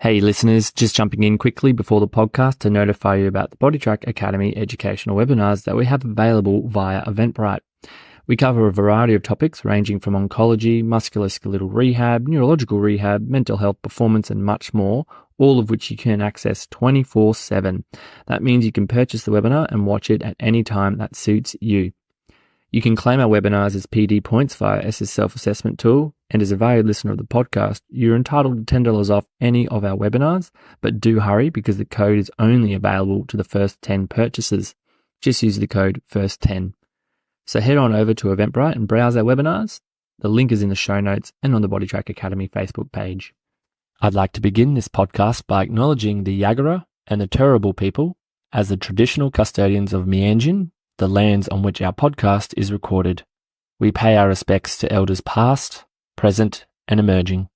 Hey listeners, just jumping in quickly before the podcast to notify you about the BodyTrack Academy educational webinars that we have available via Eventbrite. We cover a variety of topics ranging from oncology, musculoskeletal rehab, neurological rehab, mental health, performance, and much more, all of which you can access 24/7. That means you can purchase the webinar and watch it at any time that suits you. You can claim our webinars as PD points via SS self-assessment tool, and as a valued listener of the podcast, you're entitled to $10 off any of our webinars, but do hurry because the code is only available to the first 10 purchases. Just use the code FIRST10. So head on over to Eventbrite and browse our webinars. The link is in the show notes and on the BodyTrack Academy Facebook page. I'd like to begin this podcast by acknowledging the Yagara and the Turrbal people as the traditional custodians of Meanjin, the lands on which our podcast is recorded. We pay our respects to elders past, present, and emerging.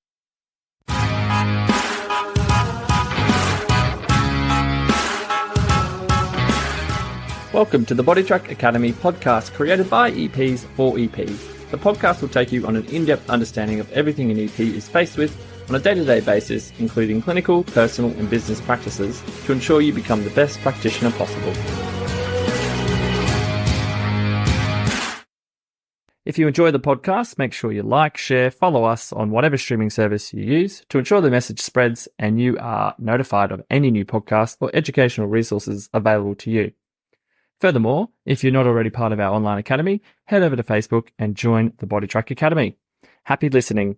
Welcome to the BodyTrack Academy podcast created by EPs for EPs. The podcast will take you on an in-depth understanding of everything an EP is faced with on a day-to-day basis, including clinical, personal, and business practices to ensure you become the best practitioner possible. If you enjoy the podcast, make sure you like, share, follow us on whatever streaming service you use to ensure the message spreads and you are notified of any new podcasts or educational resources available to you. Furthermore, if you're not already part of our online academy, head over to Facebook and join the BodyTrack Academy. Happy listening.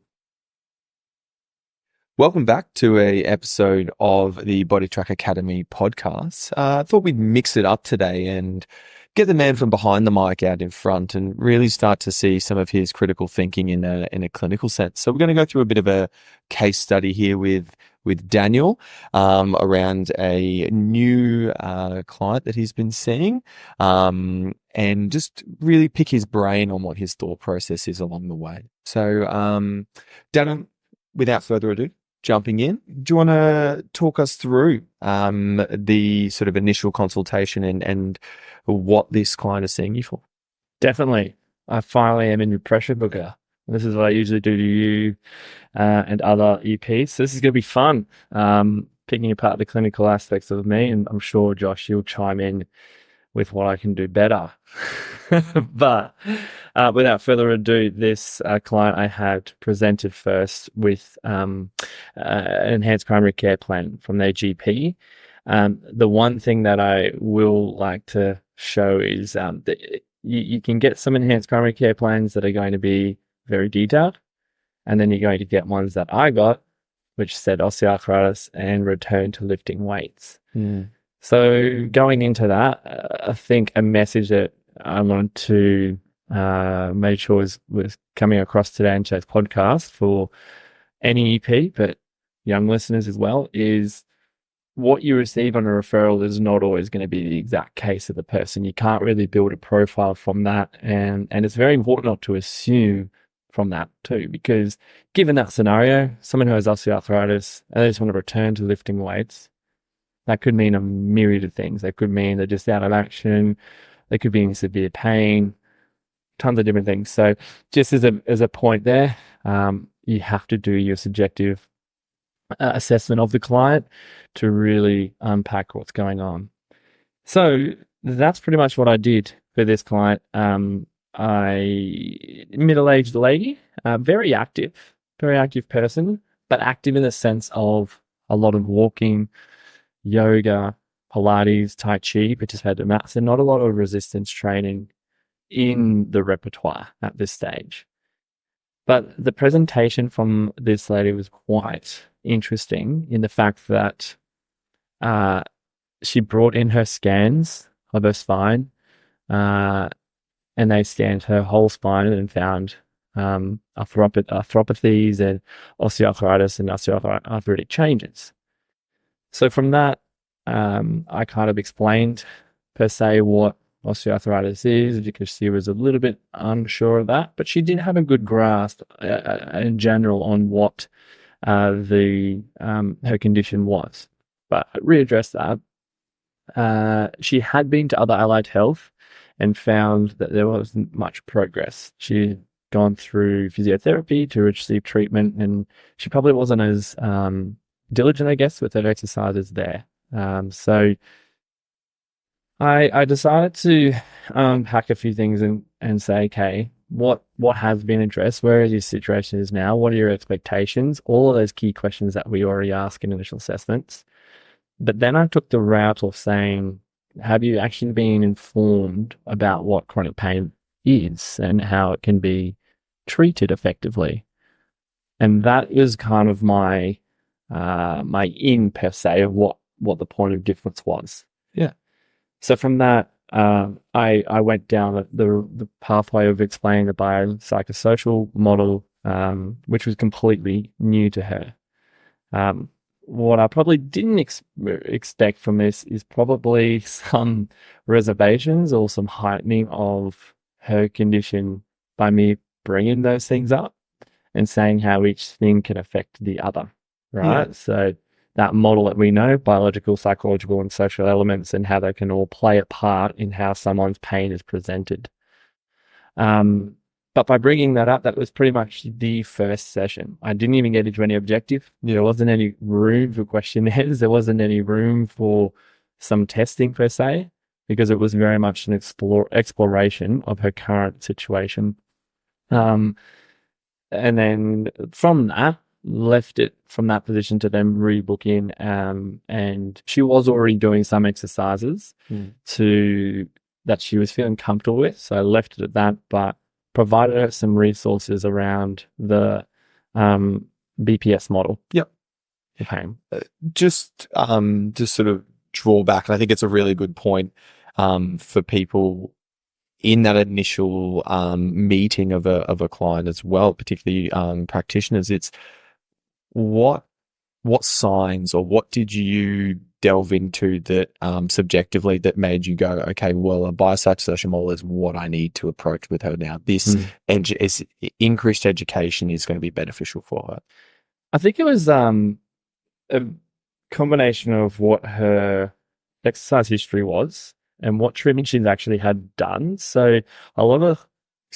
Welcome back to an episode of the BodyTrack Academy podcast. I thought we'd mix it up today and get the man from behind the mic out in front and really start to see some of his critical thinking in a clinical sense. So we're going to go through a bit of a case study here with Daniel around a new client that he's been seeing and just really pick his brain on what his thought process is along the way. So Daniel, without further ado, jumping in, do you want to talk us through the sort of initial consultation and what this client is seeing you for? Definitely. I finally am in your pressure booker. This is what I usually do to you and other EPs. So this is going to be fun, picking apart the clinical aspects of me, and I'm sure, Josh, you'll chime in with what I can do better. But without further ado, this client I had presented first with an enhanced primary care plan from their GP. The one thing that I will like to show is that you can get some enhanced primary care plans that are going to be very detailed, and then you're going to get ones that I got, which said osteoarthritis and return to lifting weights. So going into that, I think a message that I want to make sure was coming across today in today's podcast for any EP, but young listeners as well, is what you receive on a referral is not always going to be the exact case of the person. You can't really build a profile from that. And it's very important not to assume from that too, because given that scenario, someone who has osteoarthritis and they just want to return to lifting weights, that could mean a myriad of things. That could mean they're just out of action. They could be in severe pain, tons of different things. So just as a point there, you have to do your subjective assessment of the client to really unpack what's going on. So that's pretty much what I did for this client. Middle-aged lady, very active person, but active in the sense of a lot of walking, yoga, Pilates, Tai Chi, participated in that. So not a lot of resistance training in the repertoire at this stage. But the presentation from this lady was quite interesting in the fact that she brought in her scans of her spine and they scanned her whole spine and found arthropathies and osteoarthritis and osteoarthritic changes. So from that, I kind of explained per se what osteoarthritis is, because she was a little bit unsure of that, but she did have a good grasp in general on what her condition was. But I readdressed that. She had been to other allied health and found that there wasn't much progress. She had gone through physiotherapy to receive treatment, and she probably wasn't as diligent, I guess, with her exercises there. So I decided to unpack a few things and say, okay, what has been addressed? Where is your situation is now? What are your expectations? All of those key questions that we already ask in initial assessments. But then I took the route of saying, have you actually been informed about what chronic pain is and how it can be treated effectively? And that was kind of my in per se of what the point of difference was. Yeah. So from that, I went down the pathway of explaining the biopsychosocial model, which was completely new to her. Um, what I probably didn't expect from this is probably some reservations or some heightening of her condition by me bringing those things up and saying how each thing can affect the other, Yeah. right? So that model that we know, biological, psychological, and social elements, and how they can all play a part in how someone's pain is presented. Um, but by bringing that up, that was pretty much the first session. I didn't even get into any objective. There wasn't any room for questionnaires. There wasn't any room for some testing per se, because it was very much an exploration of her current situation. Um, and then from that, left it from that position to then rebook in. And she was already doing some exercises to that she was feeling comfortable with. So I left it at that, but provided her some resources around the um, BPS model. Yep. Okay. Just sort of draw back, and I think it's a really good point for people in that initial meeting of a client as well, particularly practitioners. It's what signs or what did you delve into that subjectively that made you go, okay, well, a biopsychosocial model is what I need to approach with her now. This is increased education is going to be beneficial for her. I think it was a combination of what her exercise history was and what treatment she's actually had done. So a lot of,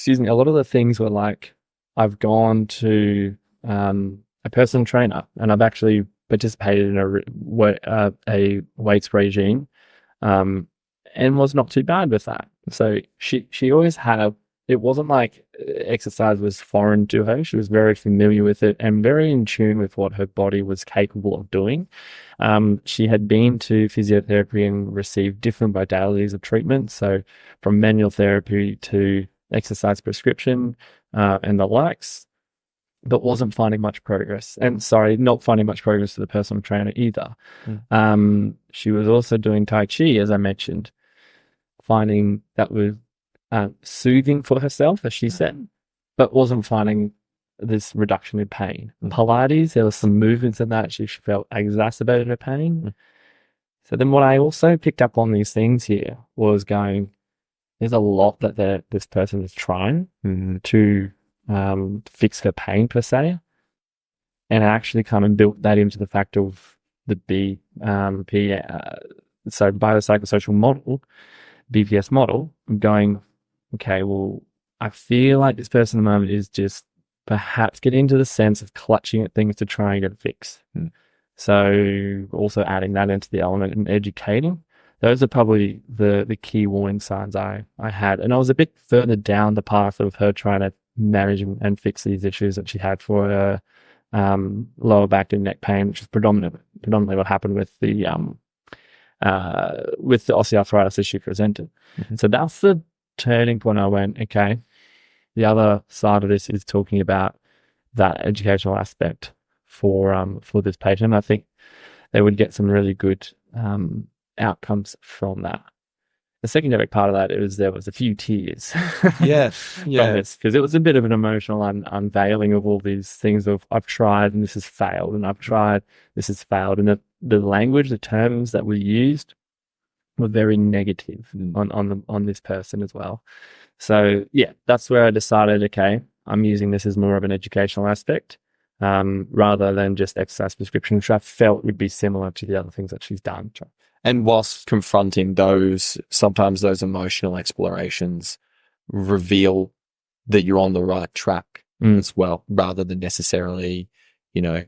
a lot of the things were like, I've gone to a personal trainer and I've actually participated in a weights regime, and was not too bad with that. So she always had it wasn't like exercise was foreign to her. She was very familiar with it and very in tune with what her body was capable of doing. She had been to physiotherapy and received different modalities of treatment. So from manual therapy to exercise prescription, and the likes, but wasn't finding much progress. And sorry, not finding much progress to the personal trainer either. She was also doing Tai Chi, as I mentioned, finding that was soothing for herself, as she said, but wasn't finding this reduction in pain. Pilates, there was some movements in that she felt exacerbated her pain. So then what I also picked up on these things here was going, there's a lot that this person is trying to fix her pain per se. And I actually kind of built that into the fact of the biopsychosocial model, BPS model, going, okay, well, I feel like this person at the moment is just perhaps getting into the sense of clutching at things to try and get a fix. So also adding that into the element and educating. Those are probably the key warning signs I had. And I was a bit further down the path of her trying to manage and fix these issues that she had for her lower back and neck pain, which is predominantly what happened with the osteoarthritis issue presented. So that's the turning point. I went, okay, the other side of this is talking about that educational aspect for this patient. I think they would get some really good outcomes from that. The secondary part of that is there was a few tears Yeah. from this, because it was a bit of an emotional unveiling of all these things of I've tried and this has failed, and I've tried, this has failed. And the language, the terms that were used were very negative on this person as well. So yeah, that's where I decided, okay, I'm using this as more of an educational aspect, rather than just exercise prescription, which I felt would be similar to the other things that she's done. And whilst confronting those, sometimes those emotional explorations reveal that you're on the right track as well, rather than necessarily, you know,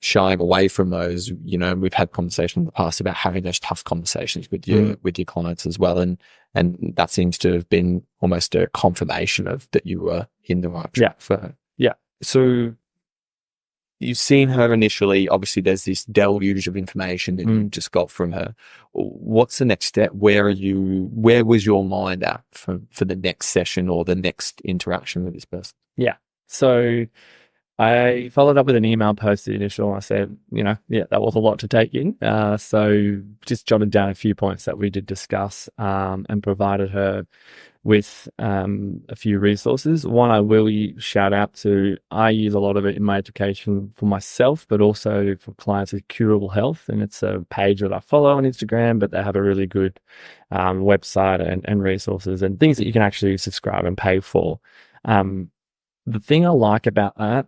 shying away from those. You know, we've had conversations in the past about having those tough conversations with your clients as well, and that seems to have been almost a confirmation of that you were in the right Yeah. track for her. Yeah. So you've seen her initially. Obviously, there's this deluge of information that you just got from her. What's the next step? Where was your mind at for the next session or the next interaction with this person? Yeah. So I followed up with an email post the initial. I said, yeah, that was a lot to take in. So just jotted down a few points that we did discuss, and provided her with a few resources. One I will shout out to, I use a lot of it in my education for myself, but also for clients with Curable Health. And it's a page that I follow on Instagram, but they have a really good website and resources and things that you can actually subscribe and pay for. The thing I like about that,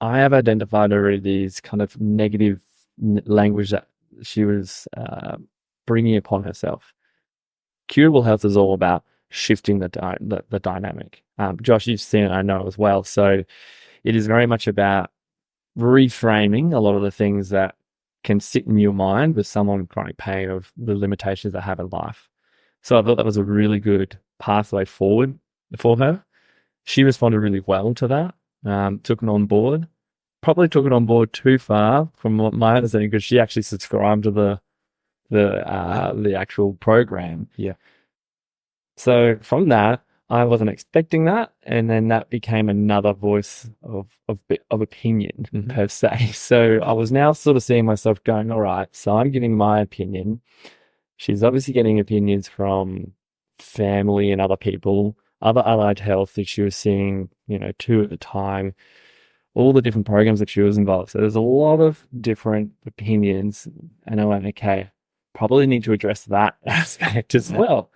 I have identified already these kind of negative language that she was bringing upon herself. Curable Health is all about shifting the dynamic. Josh, you've seen it, I know as well. So it is very much about reframing a lot of the things that can sit in your mind with someone with chronic pain of the limitations they have in life. So I thought that was a really good pathway forward for her. She responded really well to that, took it on board. Probably took it on board too far from what my understanding, because she actually subscribed to the actual program. Yeah. So from that, I wasn't expecting that, and then that became another voice of opinion per se. So I was now sort of seeing myself going, all right, so I'm giving my opinion. She's obviously getting opinions from family and other people, other allied health that she was seeing, two at the time, all the different programs that she was involved. So there's a lot of different opinions, and I went, okay, probably need to address that aspect as well.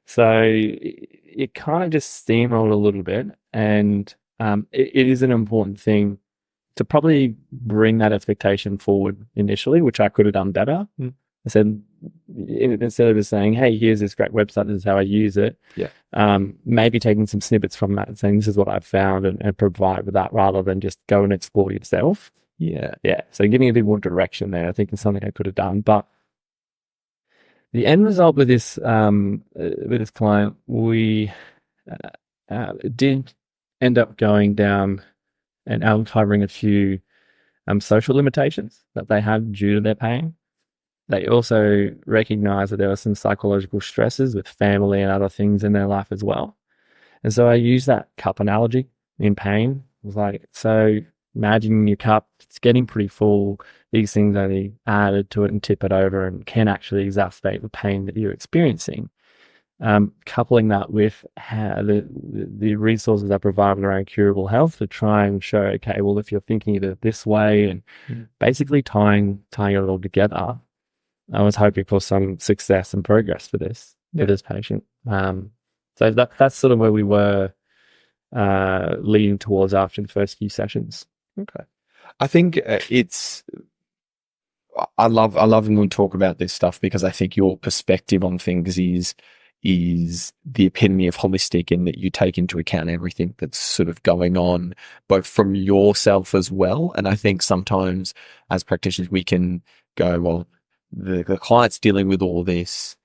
So it kind of just steamrolled a little bit, and it is an important thing to probably bring that expectation forward initially, which I could have done better. I said, instead of just saying, hey, here's this great website, this is how I use it. Yeah. Maybe taking some snippets from that and saying, this is what I've found, and provide with that rather than just go and explore yourself. Yeah. Yeah. So giving a bit more direction there, I think, is something I could have done. But the end result with this client, we did end up going down and uncovering a few social limitations that they had due to their pain. They also recognized that there were some psychological stresses with family and other things in their life as well. And so I used that cup analogy in pain. It was like, so imagine your cup, it's getting pretty full. These things only added to it and tip it over and can actually exacerbate the pain that you're experiencing. Coupling that with how the resources I provided around curable health to try and show, okay, well, if you're thinking of it this way, and basically tying it all together, I was hoping for some success and progress for this patient. So that's sort of where we were leading towards after the first few sessions. Okay. I think I love when we talk about this stuff, because I think your perspective on things is the epitome of holistic, in that you take into account everything that's sort of going on, both from yourself as well. And I think sometimes as practitioners, we can go, well, the client's dealing with all this.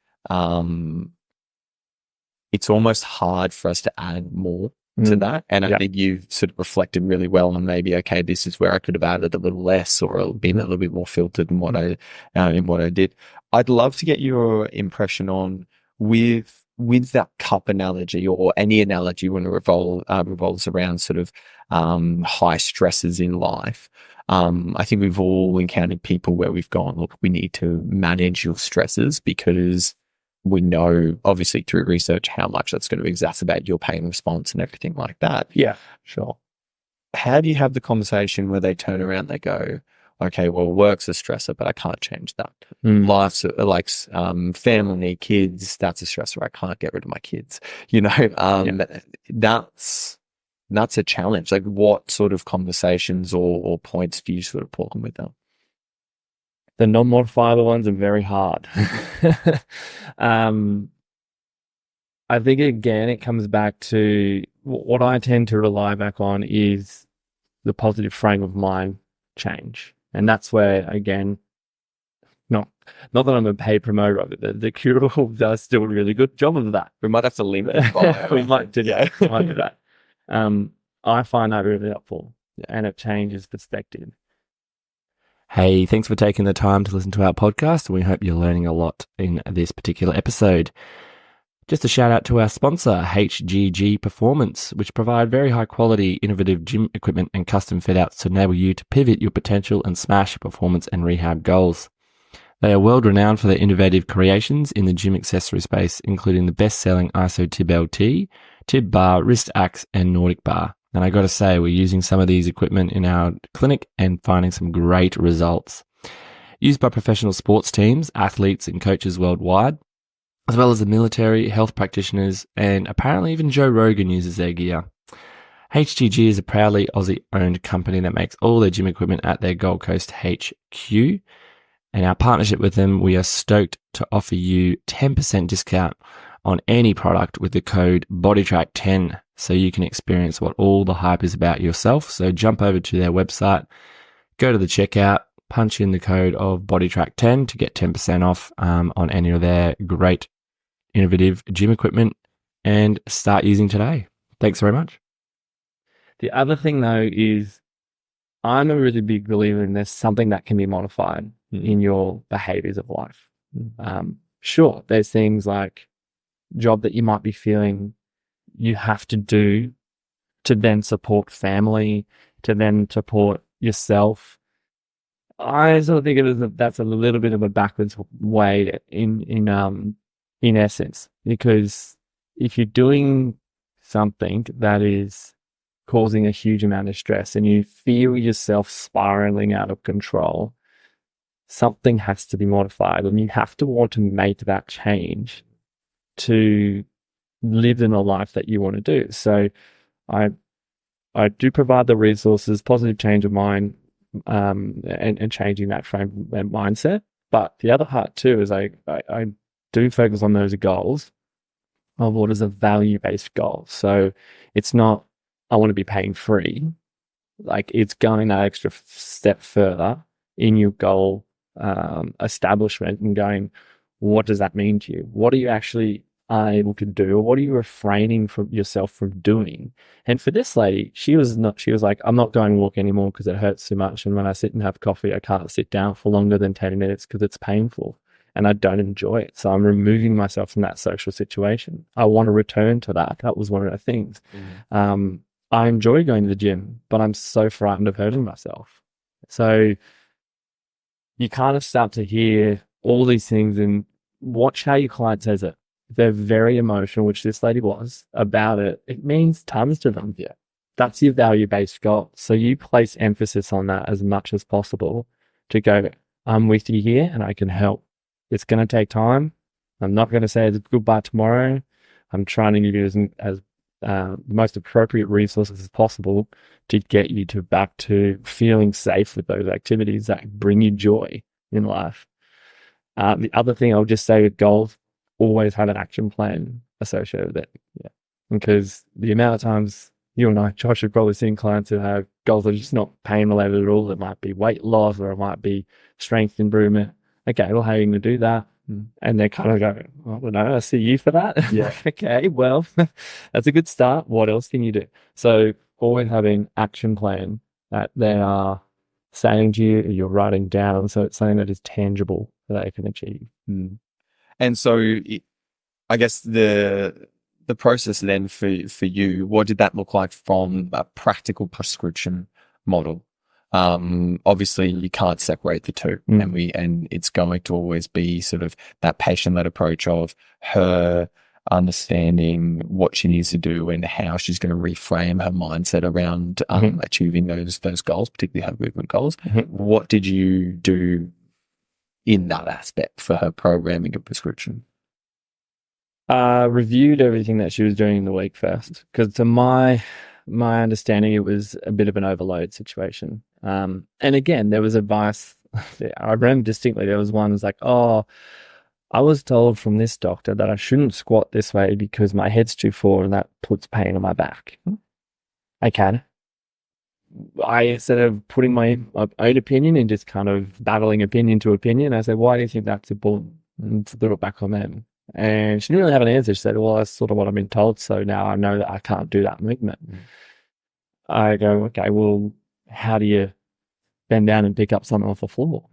It's almost hard for us to add more to that. And I think you've sort of reflected really well on maybe, okay, this is where I could have added a little less, or been a little bit more filtered in what I did. I'd love to get your impression on with that cup analogy, or any analogy when it revolves around sort of high stresses in life. I think we've all encountered people where we've gone, look, we need to manage your stresses, because we know, obviously, through research, how much that's going to exacerbate your pain response and everything like that. Yeah, sure. How do you have the conversation where they turn around, they go, okay, well, work's a stressor, but I can't change that. Life's like family, kids, that's a stressor. I can't get rid of my kids. That's a challenge. Like, what sort of conversations or points do you sort of pull them with them? The non-modifiable ones are very hard. I think, again, it comes back to what I tend to rely back on is the positive frame of mind change. And that's where, again, not not that I'm a paid promoter of it, the curable does still a really good job of that. We might have to link this bio. We might do Yeah. that. We might do that. I find that really helpful, Yeah. and it changes perspective. Hey, thanks for taking the time to listen to our podcast. We hope you're learning a lot in this particular episode. Just a shout out to our sponsor, HGG Performance, which provide very high quality, innovative gym equipment and custom fit outs to enable you to pivot your potential and smash your performance and rehab goals. They are world renowned for their innovative creations in the gym accessory space, including the best selling ISO Tib LT, Tib Bar, Wrist Axe, and Nordic Bar. And I got to say, we're using some of these equipment in our clinic and finding some great results. Used by professional sports teams, athletes, and coaches worldwide, as well as the military, health practitioners, and apparently even Joe Rogan uses their gear. HGG is a proudly Aussie-owned company that makes all their gym equipment at their Gold Coast HQ. And our partnership with them, we are stoked to offer you 10% discount on any product with the code BODYTRACK10 so you can experience what all the hype is about yourself. So jump over to their website, go to the checkout, punch in the code of BODYTRACK10 to get 10% off on any of their great innovative gym equipment and start using today. Thanks very much. The other thing, though, is I'm a really big believer in there's something that can be modified in your behaviors of life. Sure, there's things like job that you might be feeling you have to do to then support family, to then support yourself. I sort of think it is that's a little bit of a backwards way in essence, because if you're doing something that is causing a huge amount of stress and you feel yourself spiraling out of control, something has to be modified, and you have to want to make that change to live in the life that you want to do. So I do provide the resources, positive change of mind, and changing that frame and mindset. But the other part too is I do focus on those goals of what is a value-based goal. So it's not, I want to be pain free. Like, it's going that extra step further in your goal establishment and going, what does that mean to you? What are you actually able to do, or what are you refraining from yourself from doing? And for this lady, she was like, I'm not going to walk anymore because it hurts too much. And when I sit and have coffee, I can't sit down for longer than 10 minutes because it's painful and I don't enjoy it. So I'm removing myself from that social situation. I want to return to that. That was one of the things. I enjoy going to the gym, but I'm so frightened of hurting myself. So you kind of start to hear all these things and watch how your client says it. If they're very emotional, which this lady was, about it, it means tons to them. Yeah. That's your value-based goal. So you place emphasis on that as much as possible to go, I'm with you here and I can help. It's going to take time. I'm not going to say it's goodbye tomorrow. I'm trying to give you as the most appropriate resources as possible to get you to back to feeling safe with those activities that bring you joy in life. The other thing I'll just say with goals, always have an action plan associated with it. Yeah. Because the amount of times you and I, Josh, have probably seen clients who have goals that are just not pain related at all. It might be weight loss or it might be strength improvement. Okay, well, how are you going to do that? And they're kind of going, I don't know, I see you for that. Yeah. Okay, well, that's a good start. What else can you do? So always having action plan that they are saying to you, you're writing down. So it's something that is tangible that they can achieve. And so I guess the process then for you, what did that look like from a practical prescription model? Obviously you can't separate the two, and it's going to always be sort of that patient-led approach of her understanding what she needs to do and how she's going to reframe her mindset around achieving those goals, particularly her movement goals. What did you do in that aspect for her programming and prescription? Reviewed everything that she was doing in the week first, because to my understanding, it was a bit of an overload situation. And again, there was advice. I remember distinctly, there was one was like, oh, I was told from this doctor that I shouldn't squat this way because my head's too forward and that puts pain on my back. Okay. I, instead of putting my own opinion and just kind of battling opinion to opinion, I said, why do you think that's important? And threw it back on them. And she didn't really have an answer. She said, well, that's sort of what I've been told. So now I know that I can't do that movement. I go, okay, well, how do you bend down and pick up something off the floor?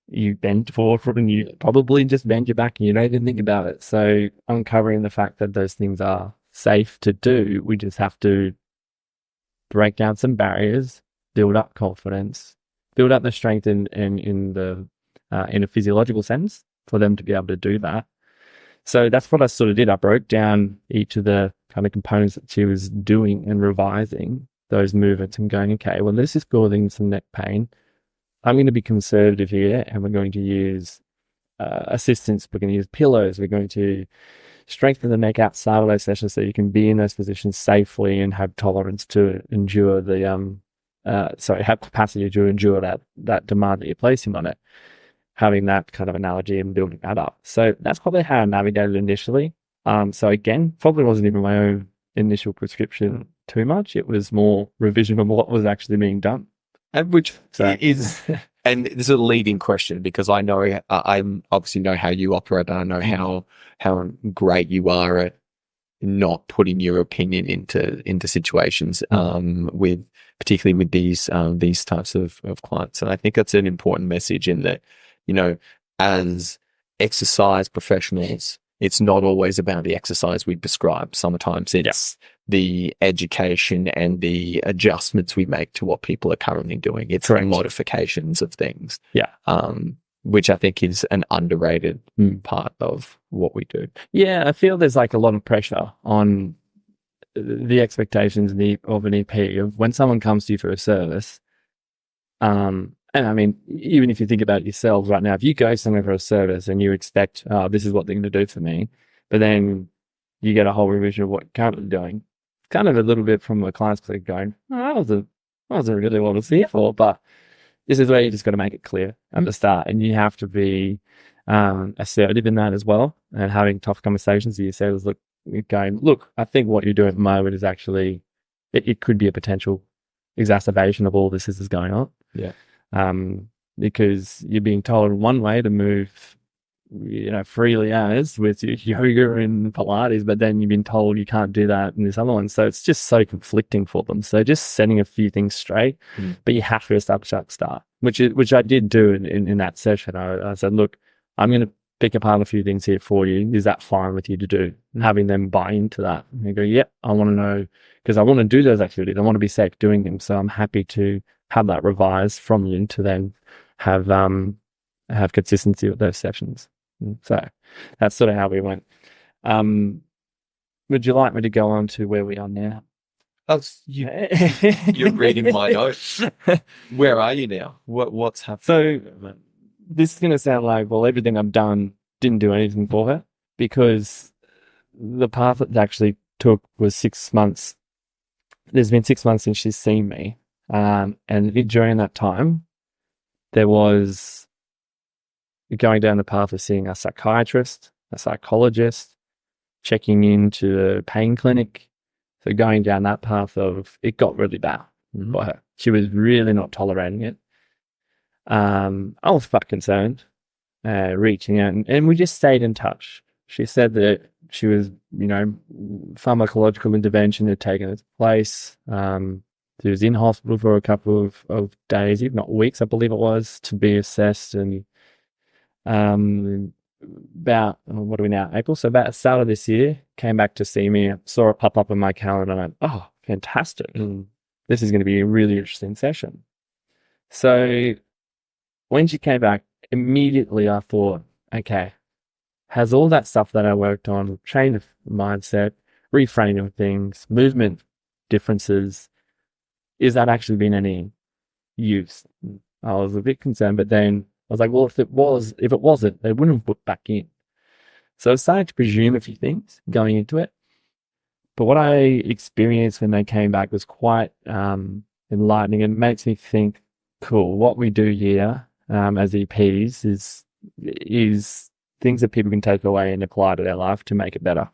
You bend forward and you probably just bend your back and you don't even think about it. So uncovering the fact that those things are safe to do, we just have to break down some barriers, build up confidence, build up the strength in a physiological sense for them to be able to do that. So that's what I sort of did. I broke down each of the kind of components that she was doing and revising those movements and going, okay, well, this is causing some neck pain. I'm going to be conservative here and we're going to use assistance. We're going to use pillows. We're going to strengthen the neck outside of those sessions so you can be in those positions safely and have tolerance to endure have capacity to endure that demand that you're placing on it. Having that kind of analogy and building that up. So that's probably how I navigated initially. So again, probably wasn't even my own initial prescription too much. It was more revision of what was actually being done. And which is, and this is a leading question because I know, I obviously know how you operate and I know how great you are at not putting your opinion into situations, particularly with these types of clients. And I think that's an important message in that, as exercise professionals, it's not always about the exercise we prescribe. Sometimes it's the education and the adjustments we make to what people are currently doing. It's the modifications of things. Which I think is an underrated part of what we do. Yeah, I feel there's like a lot of pressure on the expectations of an EP of when someone comes to you for a service. And I mean, even if you think about it yourselves right now, if you go somewhere for a service and you expect, this is what they're going to do for me, but then you get a whole revision of what you're currently doing, kind of a little bit from the client's perspective going, I wasn't really what I was here for, but this is where you just got to make it clear at the start. And you have to be assertive in that as well and having tough conversations with yourselves. Look, I think what you're doing at the moment is actually, it could be a potential exacerbation of all this is going on. Yeah. Because you're being told one way to move, freely as with yoga and Pilates, but then you've been told you can't do that in this other one. So it's just so conflicting for them. So just setting a few things straight, but you have to establish that start, which I did do in that session. I said, look, I'm going to pick apart a few things here for you. Is that fine with you to do? And having them buy into that. And they go, yep, I want to know, because I want to do those activities. I want to be safe doing them. So I'm happy to have that revised from you to then have consistency with those sessions. So that's sort of how we went. Would you like me to go on to where we are now? You're reading my notes. Where are you now? What's happening? So this is going to sound like, well, everything I've done didn't do anything for her, because the path that actually took was 6 months. There's been 6 months since she's seen me. And during that time, there was going down the path of seeing a psychiatrist, a psychologist, checking into a pain clinic. So going down that path of, it got really bad for her. She was really not tolerating it. I was quite concerned, reaching out, and we just stayed in touch. She said that she was, pharmacological intervention had taken its place. She was in hospital for a couple of days, if not weeks, I believe it was, to be assessed. And about, what are we now, April? So about the start of this year, came back to see me, saw it pop up in my calendar, and I went, oh, fantastic. This is going to be a really interesting session. So when she came back, immediately I thought, okay, has all that stuff that I worked on, change of mindset, reframing things, movement differences, is that actually been any use? I was a bit concerned, but then I was like, well, if it wasn't, they wouldn't have put back in. So I started to presume a few things going into it. But what I experienced when they came back was quite enlightening, and makes me think, cool, what we do here as EPs is things that people can take away and apply to their life to make it better.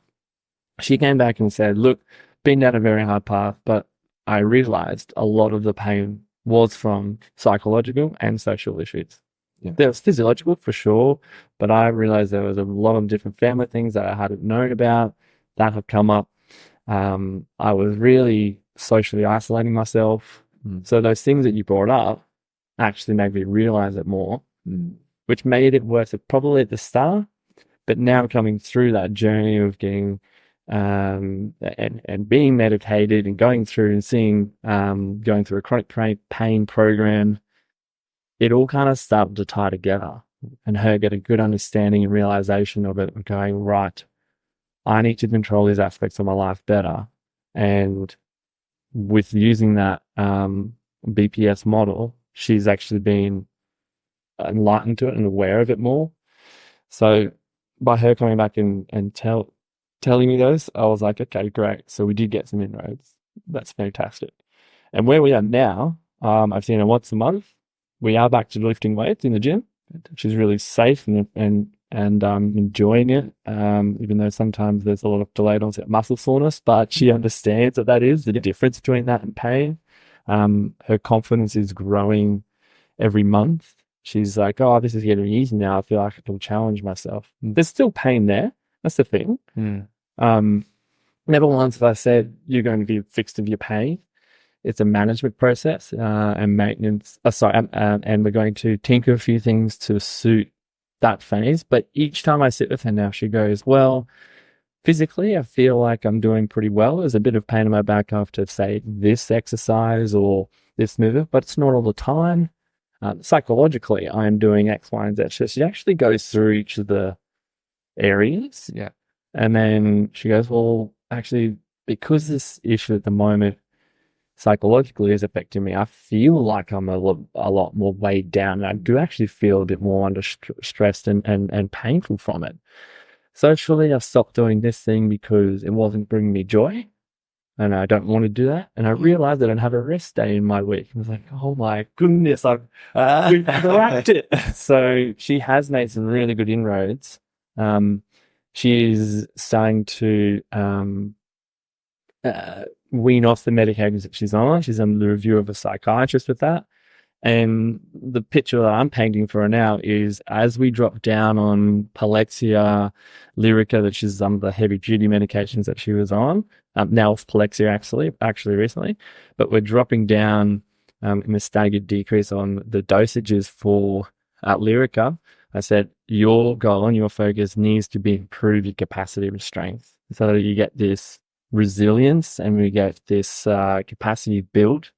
She came back and said, look, been down a very hard path, but I realized a lot of the pain was from psychological and social issues. Yeah. There was physiological for sure, but I realized there was a lot of different family things that I hadn't known about that had come up. I was really socially isolating myself. So those things that you brought up actually made me realize it more, which made it worse probably at the start. But now coming through that journey of getting and being medicated and going through and seeing going through a chronic pain program, it all kind of started to tie together, and her get a good understanding and realization of it, and going, right, I need to control these aspects of my life better. And with using that BPS model, she's actually been enlightened to it and aware of it more. So by her coming back and telling me those, I was like, okay, great. So we did get some inroads. That's fantastic. And where we are now, I've seen her once a month. We are back to lifting weights in the gym. She's really safe and enjoying it, even though sometimes there's a lot of delayed onset muscle soreness, but she understands that is the difference between that and pain. Her confidence is growing every month. She's like, oh, this is getting easy now. I feel like I can challenge myself. There's still pain there. That's the thing. Never once have I said you're going to be fixed of your pain. It's a management process and maintenance. And we're going to tinker a few things to suit that phase. But each time I sit with her now, she goes, well, physically, I feel like I'm doing pretty well. There's a bit of pain in my back after, say, this exercise or this movement, but it's not all the time. Psychologically, I am doing X, Y, and Z. So she actually goes through each of the areas. Yeah. And then she goes, well, actually, because this issue at the moment psychologically is affecting me, I feel like I'm a lot more weighed down. And I do actually feel a bit more under stressed and painful from it. Socially, I've stopped doing this thing because it wasn't bringing me joy. And I don't want to do that. And I realized that I'd have a rest day in my week. I was like, oh my goodness, we've cracked it. So she has made some really good inroads. She's starting to wean off the medications that she's on. She's under the review of a psychiatrist with that. And the picture that I'm painting for her now is as we drop down on Palexia, Lyrica, that she's some of the heavy duty medications that she was on, now off Palexia actually recently, but we're dropping down in a staggered decrease on the dosages for Lyrica. I said, your goal and your focus needs to be improve your capacity and strength so that you get this resilience and we get this capacity built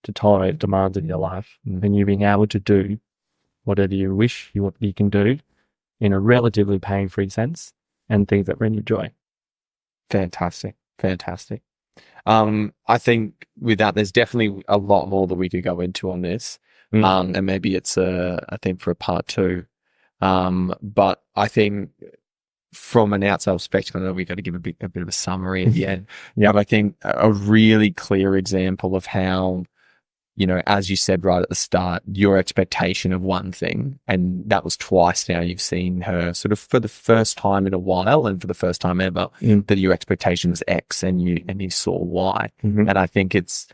to tolerate demands in your life, and you being able to do whatever you wish you can do in a relatively pain-free sense and things that bring you joy. Fantastic. I think with that, there's definitely a lot more that we could go into on this. And maybe it's a thing for a part two. But I think from an outside perspective, I know we've got to give a bit of a summary at the end. But I think a really clear example of how, you know, as you said right at the start, your expectation of one thing, and that was twice now you've seen her sort of for the first time in a while and for the first time ever, that your expectation was X and you saw Y. And I think it's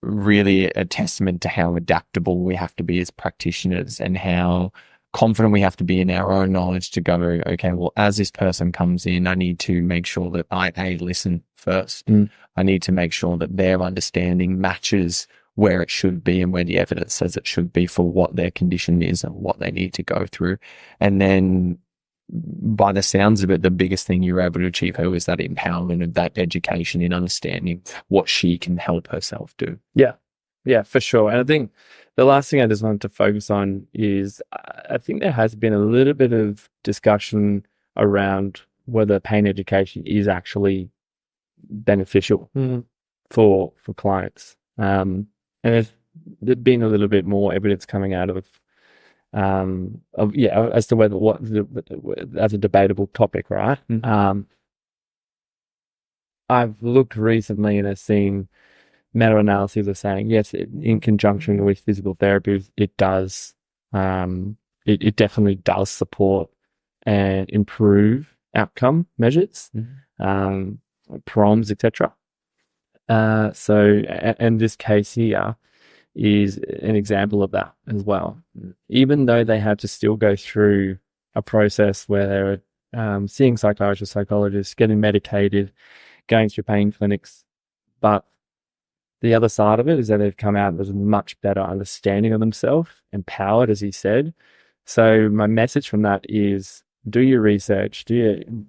really a testament to how adaptable we have to be as practitioners and how confident we have to be in our own knowledge to go, okay, well, as this person comes in, I need to make sure that I listen first. I need to make sure that their understanding matches where it should be and where the evidence says it should be for what their condition is and what they need to go through. And then by the sounds of it, the biggest thing you were able to achieve her was that empowerment of that education in understanding what she can help herself do. Yeah, for sure. And I think the last thing I just wanted to focus on is I think there has been a little bit of discussion around whether pain education is actually beneficial for clients. And there's been a little bit more evidence coming out of as to whether as a debatable topic, right? I've looked recently and have seen meta-analyses are saying, yes, in conjunction with physical therapy, it does, it definitely does support and improve outcome measures, PROMs, etc. And this case here is an example of that as well. Even though they had to still go through a process where they were seeing psychiatrists, psychologists, getting medicated, going through pain clinics, but the other side of it is that they've come out with a much better understanding of themselves, empowered, as he said. So my message from that is do your research,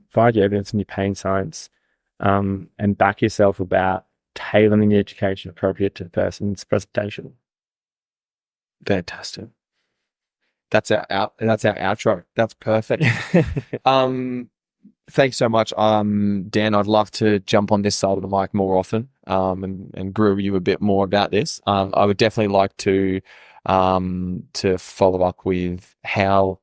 find your evidence in your pain science, and back yourself about tailoring the education appropriate to the person's presentation. Fantastic. That's our outro. That's perfect. Thanks so much. Dan, I'd love to jump on this side of the mic more often, and grill you a bit more about this. I would definitely like to follow up with how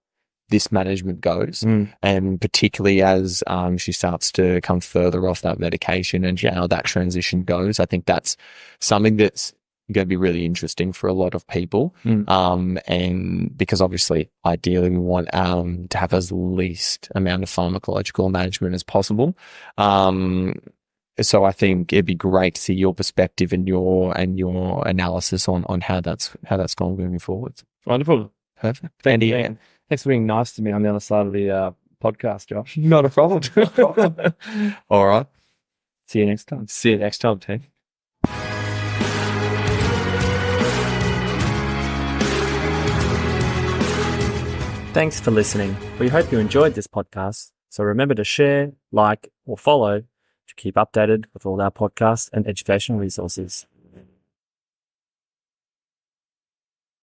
this management goes, and particularly as she starts to come further off that medication and how that transition goes. I think that's something that's going to be really interesting for a lot of people. And because obviously, ideally, we want to have as least amount of pharmacological management as possible. So I think it'd be great to see your perspective and your analysis on how that's going moving forward. Wonderful. Perfect. Thanks for being nice to me on the other side of the podcast, Josh. Not a problem. All right. See you next time. See you next time, Tim. Thanks for listening. We hope you enjoyed this podcast. So remember to share, like, or follow to keep updated with all our podcasts and educational resources.